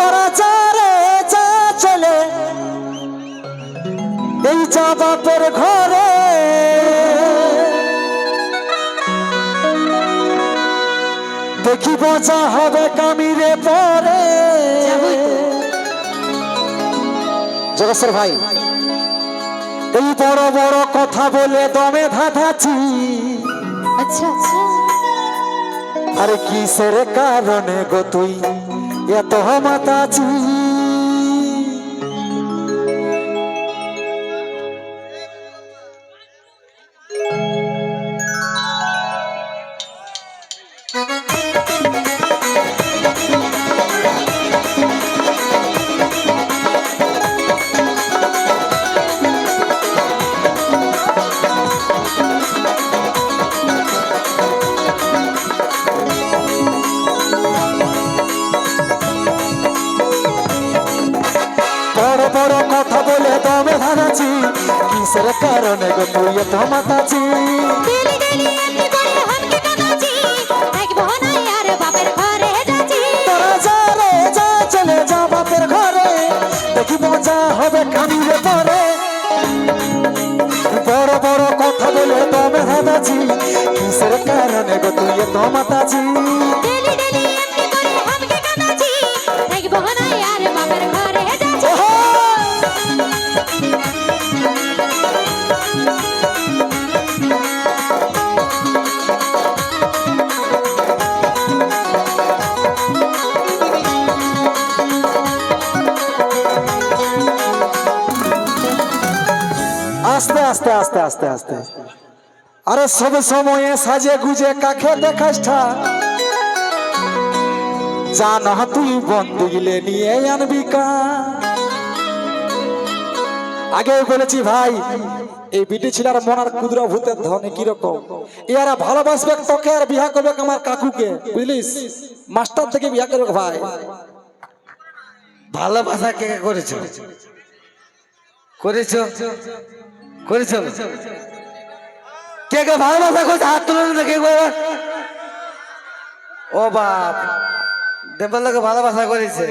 তোরা যা রে যা চলে এই যা বাপের ঘরে, দেখিব যা হবে কামিরে পরে। জগৎসর ভাই, এই বড় বড় কথা বলে দমে ধাঁধাচ্ছি। আচ্ছা আচ্ছা, আরে কিসের কারণে গো তুই এত মাতাচ্ছি? বড় কথা বলে দমে ধাঁধাচ্ছি, কিসের কারণে গো তুই এত মাতাচ্ছি? তোরা যা রে যা চলে যা বাপের ঘরে, দেখিব যা হবে কামিরে পরে। বড় বড় কথা বলে দমে ধাঁধাচ্ছি, কিসের কারণে গো তুই এত মাতাচ্ছি? আস্তে আস্তে আস্তে আস্তে আস্তে, আরে সব সময়ে সাজে গুজে কাকে দেখাস ঠাক, জান তুই বন্ধু গিলে নিয়ে আনবি কা। আগে বলেছি ভাই, এই বিটি ছিলার মনার কুদরা ভূতের ধনে কিরকম, এরা ভালোবাসবে তোকে আর বিয়া করবে আমার কাকুকে, বুঝলিস? মাস্টার থেকে বিয়া করবে ভাই। ভালোবাসা কে কে করেছো করেছো করেছো? কে কে ভালোবাসা করছে হাত তুলে দেখে। ও বাপ, দেবলকে ভালোবাসা করেছে।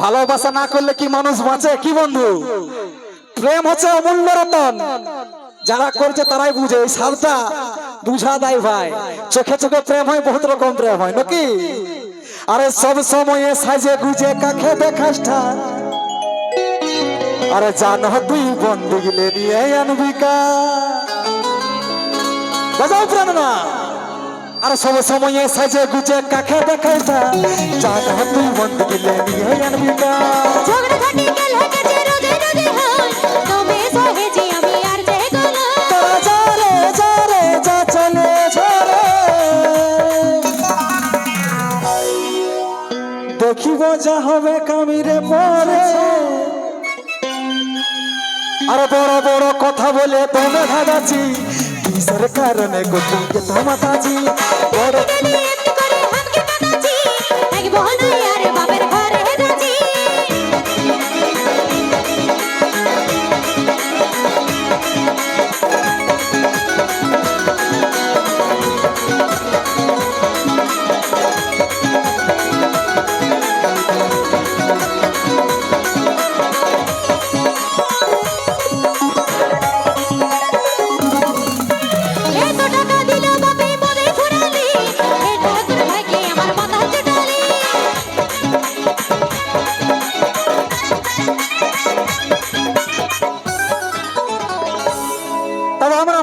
ভালোবাসা না করলে কি মানুষ বাঁচে কি বন্ধু? প্রেম হচ্ছে অমূল্য রতন, যারা করছে তারাই বুঝে। এই সালটা বুঝা দেয় ভাই, চোখে চোখে প্রেম হয়, বহুত রকম প্রেম হয় নাকি? আরে সব সময়ে সাজে গুজে কাকে দেখাস ঠাক, আরে জান তুই বন্ধু গিলে নিয়ে আনবি কা। বাজাও প্রেম না, আরে সব সময়ে সাজে গুজে কাকে দেখাস ঠাক, জান তুই বন্ধু গিলে নিয়ে আনবি কা। তোরা যা রে যা চলে ঝরে, দেখিব যা হবে কামিরে পরে। আরে বড় বড় কথা বলে দমে ধাঁধাচ্ছি, কিসের কারণে গো তুই এত মাতাচ্ছি? বড়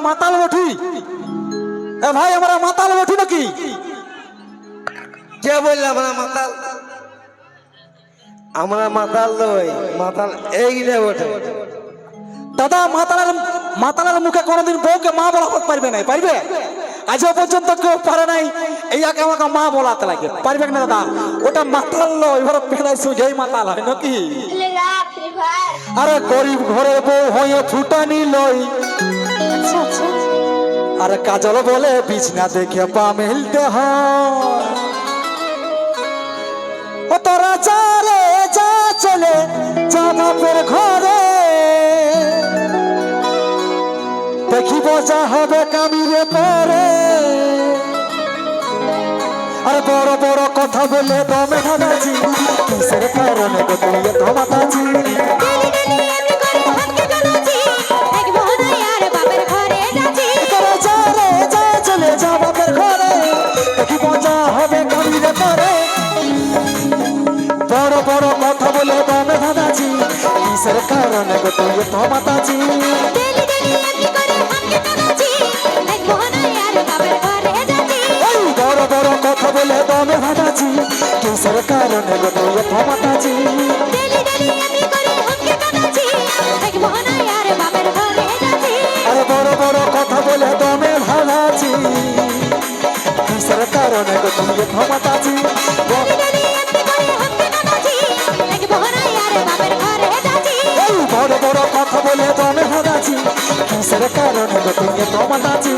মাতাল বঠি? এ ভাই, আমরা মাতাল বঠি নাকি? কে বললে আমরা মাতাল? আমরা মাতাল নই, মাতাল এইগুলো বটে। দাদা, মাতালের মুখে কোনোদিন বউকে মা বলা পারবে না? পারবে? আজও পর্যন্ত কেউ পারে নাই। এই আগে আমাকে মা বলাতে লাগে, পারবে না দাদা? ওটা মাতাল নয়, ওরা পেড়াই সুঝেই মাতাল হয় নাকি? আরে গরিব ঘরে বউ হয়ে ফুটানি লই, আরে কাজল বলে বিছনা দেখে পা মেলতে হয়। ও তোরা যা রে যা চলে যা বাপের ঘরে, দেখিব যা হবে কামিরে পরে। আরে বড় বড় কথা কথা বলে দমে ভাগাছি কিসের কারণে গো তুই এত মাতাছি তোরা যা রে যা চলে যা বাপের ঘরে দেখি মজা হবে কাবিরে পরে বড় বড় কথা বলে দমে ভাগাছি কিসের কারণে গো তুই এত মাতাছি এই বড় বড় কথা বলে দমে ভাগাছি কিসের কারণে গো তুই এত মাতাছি আরে বড় বড় কথা বলে দমে ভাগাছি কিসের কারণে গো তুই এত মাতাছি এই বড় বড় কথা বলে দমে ভাগাছি কিসের কারণে গো তুই এত মাতাছি